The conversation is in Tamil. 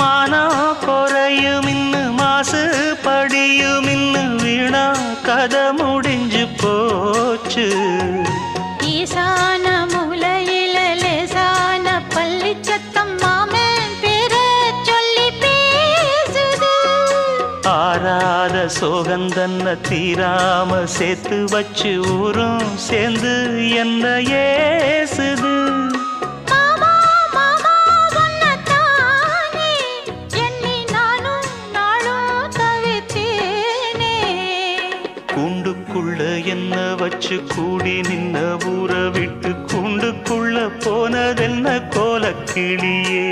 மானம் குறையும் இன்னு மாசு படியும் இன்னு வீணா கதை முடிஞ்சு போச்சு. ஈசான மூலையில லேசான பள்ளி சத்தம் மாமன் பேர சொல்லி பேசுது. ஆறாத சோகந்தன்ன தீராம சேர்த்து வச்சு ஊரும் சேர்ந்து என்ன ஏசுது. கூண்டுக்குள்ள என்ன வச்சு கூடி நின்ன ஊற விட்டு கூண்டுக்குள்ள போனதென்ன கோலக்கிளியே.